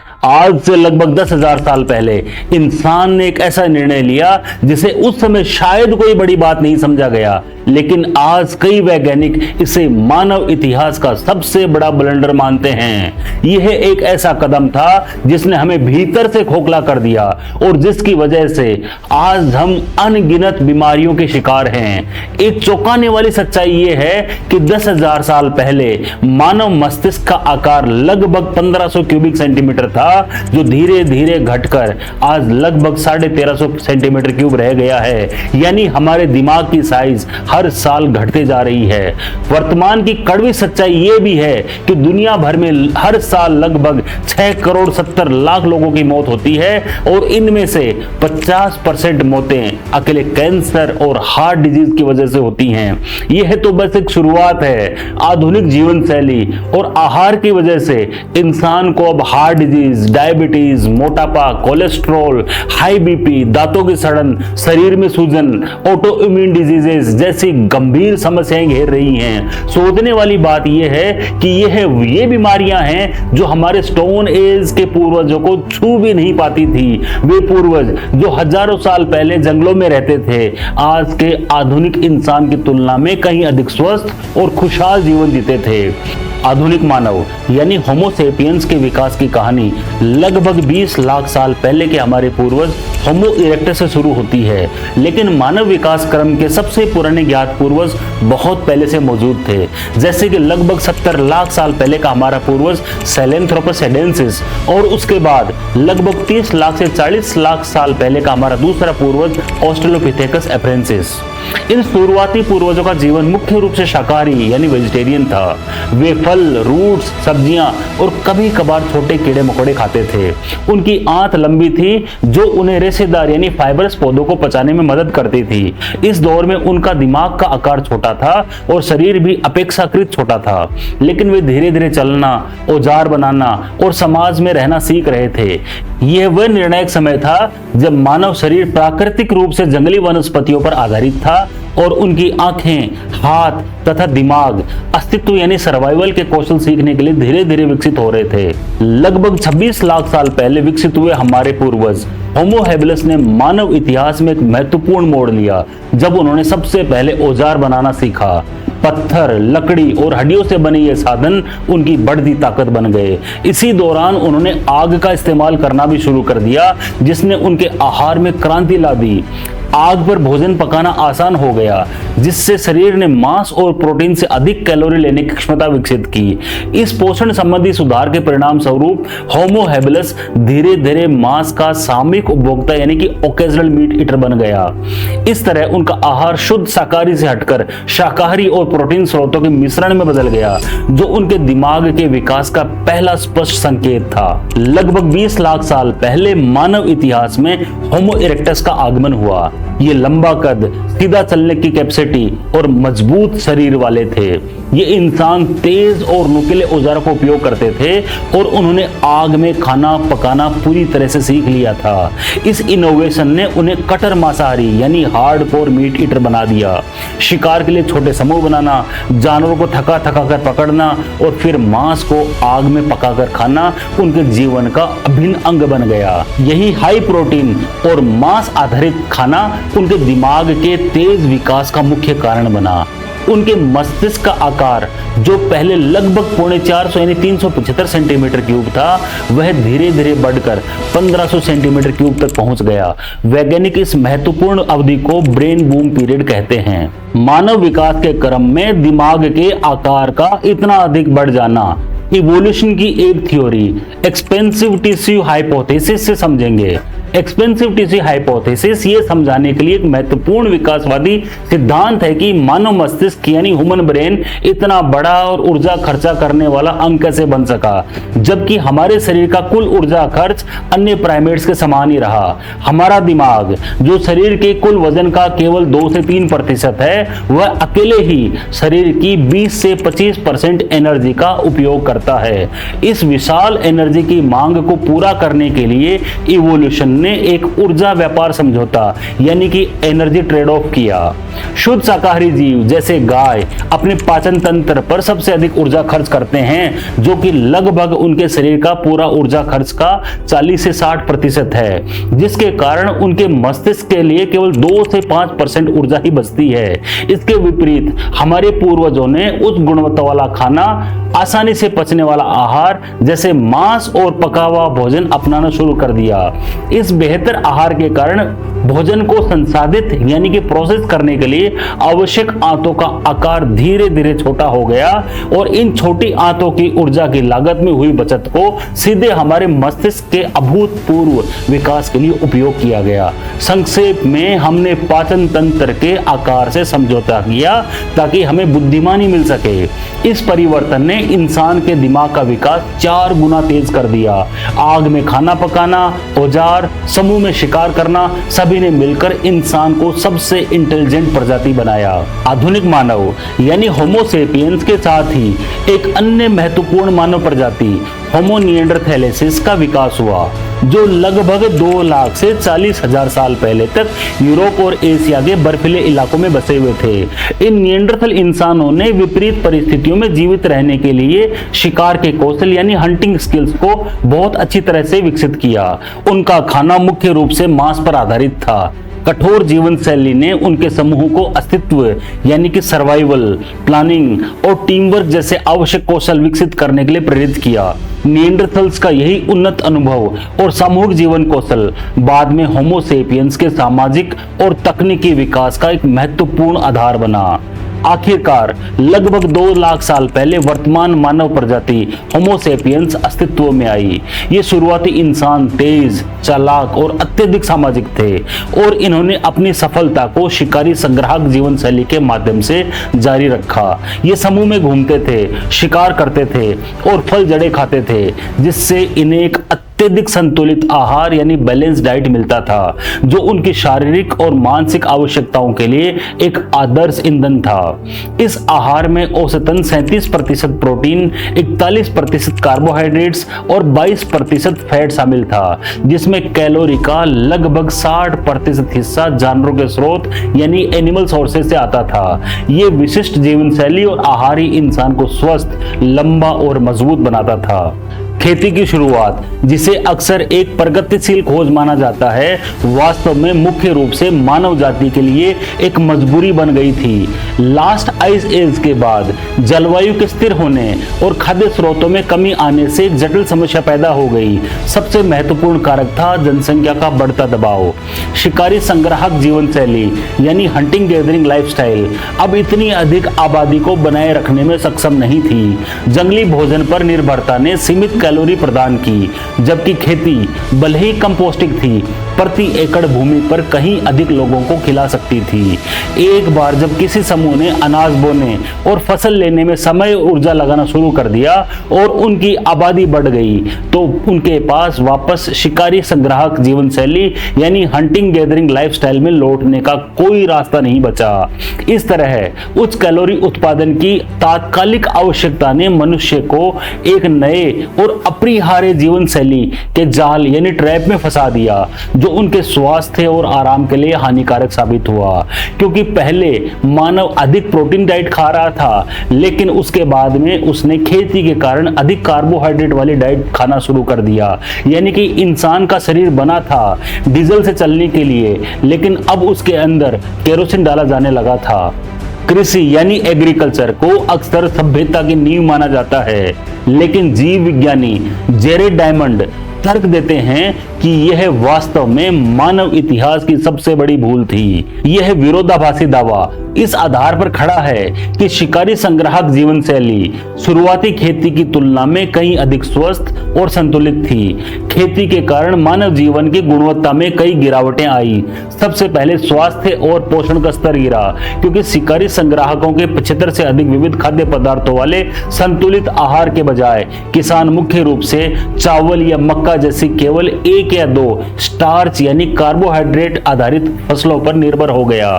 आज से लगभग 10,000 साल पहले इंसान ने एक ऐसा निर्णय लिया जिसे उस समय शायद कोई बड़ी बात नहीं समझा गया, लेकिन आज कई वैज्ञानिक इसे मानव इतिहास का सबसे बड़ा ब्लंडर मानते हैं। यह एक ऐसा कदम था जिसने हमें भीतर से खोखला कर दिया और जिसकी वजह से आज हम अनगिनत बीमारियों के शिकार हैं। एक चौंकाने वाली सच्चाई यह है कि 10,000 साल पहले मानव मस्तिष्क का आकार लगभग 1500 क्यूबिक सेंटीमीटर था, जो धीरे धीरे घटकर आज लगभग 1350 सेंटीमीटर क्यूब रह गया है। यानी हमारे दिमाग की साइज हर साल घटते जा रही है। वर्तमान की कड़वी सच्चाई यह भी है कि दुनिया भर में हर साल लगभग 6 करोड़ 70 लाख लोगों की मौत होती है और इनमें से 50% मौतें अकेले कैंसर और हार्ट डिजीज की वजह से होती हैं। यह तो बस एक शुरुआत है। आधुनिक जीवन शैली और आहार की वजह से इंसान को अब हार्ट डिजीज, डायबिटीज, मोटापा, कोलेस्ट्रॉल, हाई बीपी, दांतों की सड़न, शरीर में सूजन, ऑटो इम्यून डिजीजेस जैसी गंभीर समस्याएं घेर रही हैं। सोचने वाली बात यह है कि ये बीमारियां हैं जो हमारे स्टोन एज के पूर्वजों को छू भी नहीं पाती थी। वे पूर्वज जो हजारों साल पहले जंगलों में रहते थे, आज के आधुनिक इंसान की तुलना में कहीं अधिक स्वस्थ और खुशहाल जीवन जीते थे। आधुनिक मानव यानी होमो सेपियंस के विकास की कहानी लगभग 20 लाख साल पहले के हमारे पूर्वज होमो इरेक्टस से शुरू होती है, लेकिन मानव विकास क्रम के सबसे पुराने ज्ञात पूर्वज बहुत पहले से मौजूद थे। जैसे कि लगभग 70 लाख साल पहले का हमारा पूर्वज सैहेलैंथ्रोपस एडेंसिस और उसके बाद लगभग 30 लाख से 40 लाख साल पहले का हमारा दूसरा पूर्वज ऑस्ट्रेलोपिथेकस एफ्रेंसिस। इन शुरुआती पूर्वजों का जीवन मुख्य रूप से शाकाहारी यानी वेजिटेरियन था। वे फल, रूट्स, सब्जियां और कभी कभार छोटे कीड़े मकोड़े खाते थे। उनकी आंत लंबी थी जो उन्हें रेशेदार यानी फाइबरस पौधों को पचाने में मदद करती थी। इस दौर में उनका दिमाग का आकार छोटा था और शरीर भी अपेक्षाकृत छोटा था, लेकिन वे धीरे धीरे चलना, औजार बनाना और समाज में रहना सीख रहे थे। यह वह निर्णायक समय था जब मानव शरीर प्राकृतिक रूप से जंगली वनस्पतियों पर आधारित था और उनकी आंखें, हाथ तथा दिमाग अस्तित्व यानी सर्वाइवल के कौशल सीखने के लिए धीरे धीरे विकसित हो रहे थे। लगभग 26 लाख साल पहले विकसित हुए हमारे पूर्वज होमो हैबिलिस ने मानव इतिहास में एक महत्वपूर्ण मोड़ लिया जब उन्होंने सबसे पहले औजार बनाना सीखा। पत्थर, लकड़ी और हड्डियों से बने ये साधन उनकी बढ़ती ताकत बन गए। इसी दौरान उन्होंने आग का इस्तेमाल करना भी शुरू कर दिया, जिसने उनके आहार में क्रांति ला दी। आग पर भोजन पकाना आसान हो गया, जिससे शरीर ने मांस और प्रोटीन से अधिक कैलोरी लेने की क्षमता विकसित की। इस पोषण संबंधी सुधार के परिणाम स्वरूप होमो हैबिलिस धीरे धीरे मांस का सामूहिक उपभोक्ता यानी कि ओकेजनल मीट ईटर बन गया। इस तरह उनका आहार शुद्ध शाकाहारी से हटकर शाकाहारी और प्रोटीन स्रोतों के मिश्रण में बदल गया, जो उनके दिमाग के विकास का पहला स्पष्ट संकेत था। लगभग 20 लाख साल पहले मानव इतिहास में होमो इरेक्टस का आगमन हुआ। ये लंबा कद, सीधा चलने की कैपेसिटी और मजबूत शरीर वाले थे। ये इंसान तेज और नुकीले औजारों का उपयोग करते थे और उन्होंने आग में खाना पकाना पूरी तरह से सीख लिया था। इस इनोवेशन ने उन्हें कट्टर मांसाहारी यानी हार्डकोर मीट ईटर बना दिया। शिकार के लिए छोटे समूह बनाना, जानवरों को थका थका कर पकड़ना और फिर मांस को आग में पकाकर खाना उनके जीवन का अभिन्न अंग बन गया। यही हाई प्रोटीन और मांस आधारित खाना उनके दिमाग के तेज विकास का मुख्य कारण बना। उनके मस्तिष्क का आकार जो पहले लगभग 450 यानी 375 सेंटीमीटर क्यूब था, वह धीरे धीरे बढ़कर 1500 सेंटीमीटर क्यूब तक पहुंच गया। वैज्ञानिक इस महत्वपूर्ण अवधि को ब्रेन बूम पीरियड कहते हैं। मानव विकास के क्रम में दिमाग के आकार का इतना अधिक बढ़ जाना इवोल्यूशन की एक थ्योरी एक्सपेंसिव टिश्यू हाइपोथेसिस से समझेंगे। एक्सपेंसिव टिश्यू हाइपोथेसिस ये समझाने के लिए एक महत्वपूर्ण विकासवादी सिद्धांत है कि मानव मस्तिष्क यानी ह्यूमन ब्रेन इतना बड़ा और ऊर्जा खर्चा करने वाला अंग कैसे बन सका, जबकि हमारे शरीर का कुल ऊर्जा खर्च अन्य प्राइमेट्स के समान ही रहा। हमारा दिमाग जो शरीर के कुल वजन का केवल 2 से 3% है, वह अकेले ही शरीर की 20 से 25% एनर्जी का उपयोग करता है। इस विशाल एनर्जी की मांग को पूरा करने के लिए इवोल्यूशन उन्होंने एक ऊर्जा व्यापार समझौता यानी कि एनर्जी ट्रेड ऑफ किया। शुद्ध शाकाहारी जीव जैसे गाय अपने पाचन तंत्र पर सबसे अधिक ऊर्जा खर्च करते हैं, जो कि लगभग उनके शरीर का पूरा ऊर्जा खर्च का 40 से 60% है, जिसके कारण उनके मस्तिष्क के लिए केवल 2 से 5% ऊर्जा ही बचती है। इसके विपरीत हमारे पूर्वजों ने उच्च गुणवत्ता वाला खाना, आसानी से पचने वाला आहार जैसे मांस और पका हुआ भोजन अपनाना शुरू कर दिया। इस बेहतर आहार के कारण भोजन को संसाधित यानी कि प्रोसेस करने के लिए आवश्यक आंतों का आकार धीरे धीरे छोटा हो गया और इन छोटी आंतों की ऊर्जा की लागत में हुई बचत को सीधे हमारे मस्तिष्क के अभूतपूर्व विकास के लिए उपयोग किया गया। संक्षेप में हमने पाचन तंत्र के आकार से समझौता किया ताकि हमें बुद्धिमानी मिल सके। इस परिवर्तन ने इंसान के दिमाग का विकास 4 गुना तेज कर दिया। आग में खाना पकाना, औजार, समूह में शिकार करना, सभी ने मिलकर इंसान को सबसे इंटेलिजेंट प्रजाति बनाया। आधुनिक मानव यानी होमो सेपियंस के साथ ही एक अन्य महत्वपूर्ण मानव प्रजाति होमो निएंडरथैलेंसिस का विकास हुआ, जो लगभग 2 लाख से 40,000 साल पहले तक यूरोप और एशिया के बर्फीले इलाकों में बसे हुए थे। इन निएंडरथल इंसानों ने विपरीत परिस्थितियों में जीवित रहने के लिए शिकार के कौशल यानी हंटिंग स्किल्स को बहुत अच्छी तरह से विकसित किया। उनका खाना मुख्य रूप से मांस पर आधारित था। कठोर जीवन शैली ने उनके समूह को अस्तित्व यानी कि सर्वाइवल, प्लानिंग और टीम वर्क जैसे आवश्यक कौशल विकसित करने के लिए प्रेरित किया। निएंडरथल्स का यही उन्नत अनुभव और सामूहिक जीवन कौशल बाद में होमो सेपियंस के सामाजिक और तकनीकी विकास का एक महत्वपूर्ण आधार बना। आखिरकार लगभग 2 लाख साल पहले वर्तमान मानव प्रजाति होमो सेपियंस अस्तित्व में आई। ये शुरुआती इंसान तेज, चालाक और अत्यधिक सामाजिक थे और इन्होंने अपनी सफलता को शिकारी संग्राहक जीवन शैली के माध्यम से जारी रखा। ये समूह में घूमते थे, शिकार करते थे और फल जड़े खाते थे, जिससे इन्हें एक अत्यधिक संतुलित आहार यानी बैलेंस डाइट मिलता था, जो उनकी शारीरिक और मानसिक आवश्यकताओं के लिए एक आदर्श ईंधन था। इस आहार में औसतन 37% प्रोटीन, 41% कार्बोहाइड्रेट्स और 22% फैट शामिल था, जिसमें कैलोरी का लगभग 60% हिस्सा जानवरों के स्रोत यानी एनिमल सोर्सेज से आता था। ये विशिष्ट जीवन शैली और आहार ही इंसान को स्वस्थ, लंबा और मजबूत बनाता था। खेती की शुरुआत, जिसे अक्सर एक प्रगतिशील खोज माना जाता है, वास्तव में मुख्य रूप से मानव जाति के लिए एक मजबूरी बन गई थी। लास्ट आइस एज के बाद जलवायु के स्थिर होने और खाद्य स्रोतों में कमी आने से एक जटिल समस्या पैदा हो गई। सबसे महत्वपूर्ण कारक था जनसंख्या का बढ़ता दबाव। शिकारी संग्राहक जीवन शैली यानी हंटिंग गैदरिंग लाइफस्टाइल अब इतनी अधिक आबादी को बनाए रखने में सक्षम नहीं थी। जंगली भोजन पर निर्भरता ने सीमित कैलोरी प्रदान की, जबकि खेती भले ही कम पौष्टिक थी, प्रति एकड़ भूमि पर कहीं अधिक लोगों को खिला सकती थी। एक बार जब किसी समूह ने अनाज बोने और फसल लेने में समय और ऊर्जा लगाना शुरू कर दिया और उनकी आबादी बढ़ गई, तो उनके पास वापस शिकारी संग्राहक जीवन शैली यानी हंटिंग गैदरिंग लाइफस्टाइल में लौटने का कोई रास्ता नहीं बचा। इस तरह उच्च कैलोरी उत्पादन की तात्कालिक आवश्यकता ने मनुष्य को एक नए और अपरिहार्य जीवन शैली के जाल यानी ट्रैप में फंसा दिया, जो उनके स्वास्थ्य और आराम के लिए हानिकारक साबित हुआ। क्योंकि पहले मानव अधिक प्रोटीन डाइट खा रहा था, लेकिन उसके बाद में उसने खेती के कारण अधिक कार्बोहाइड्रेट वाली डाइट खाना शुरू कर दिया। यानी कि इंसान का शरीर बना था डीजल से चलने के लिए, लेकिन अब उसके अंदर केरोसिन डाला जाने लगा था। कृषि यानी एग्रीकल्चर को अक्सर सभ्यता की नींव माना जाता है, लेकिन जीव विज्ञानी जेरेड डायमंड तर्क देते हैं कि यह वास्तव में मानव इतिहास की सबसे बड़ी भूल थी। यह विरोधाभासी दावा इस आधार पर खड़ा है कि शिकारी संग्राहक जीवन शैली शुरुआती खेती की तुलना में कहीं अधिक स्वस्थ और संतुलित थी। खेती के कारण मानव जीवन की गुणवत्ता में कई गिरावटें आई। सबसे पहले स्वास्थ्य और पोषण का स्तर गिरा, क्योंकि शिकारी संग्राहकों के 75 से अधिक विविध खाद्य पदार्थों वाले संतुलित आहार के बजाय किसान मुख्य रूप से चावल या मक्का जैसी केवल 1 या 2 स्टार्च यानी कार्बोहाइड्रेट आधारित फसलों पर निर्भर हो गया।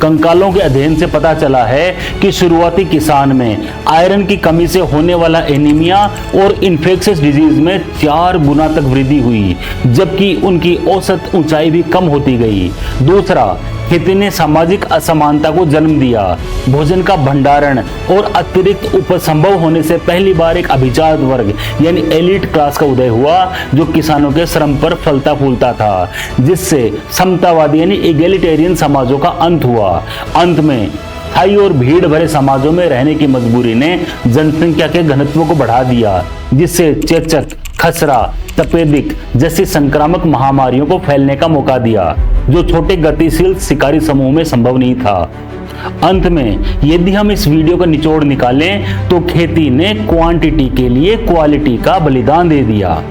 कंकालों के अध्ययन अध्ययन से पता चला है कि शुरुआती किसान में आयरन की कमी से होने वाला एनीमिया और इन्फेक्शियस डिजीज में 4 गुना तक वृद्धि हुई, जबकि उनकी औसत ऊंचाई भी कम होती गई। दूसरा, खेती ने सामाजिक असमानता को जन्म दिया। भोजन का भंडारण और अतिरिक्त उपज संभव होने से पहली बार एक अभिजात वर्ग यानी एलिट क्लास का उदय हुआ, जो किसानों के श्रम पर फलता फूलता था, जिससे समतावादी यानी एगेलिटेरियन समाजों का अंत हुआ। अंत में स्थायी और भीड़ भरे समाजों में रहने की मजबूरी ने जनसंख्या के घनत्व को बढ़ा दिया, जिससे चेचक, खसरा, तपेदिक जैसी संक्रामक महामारियों को फैलने का मौका दिया, जो छोटे गतिशील शिकारी समूह में संभव नहीं था। अंत में यदि हम इस वीडियो का निचोड़ निकालें तो खेती ने क्वांटिटी के लिए क्वालिटी का बलिदान दे दिया।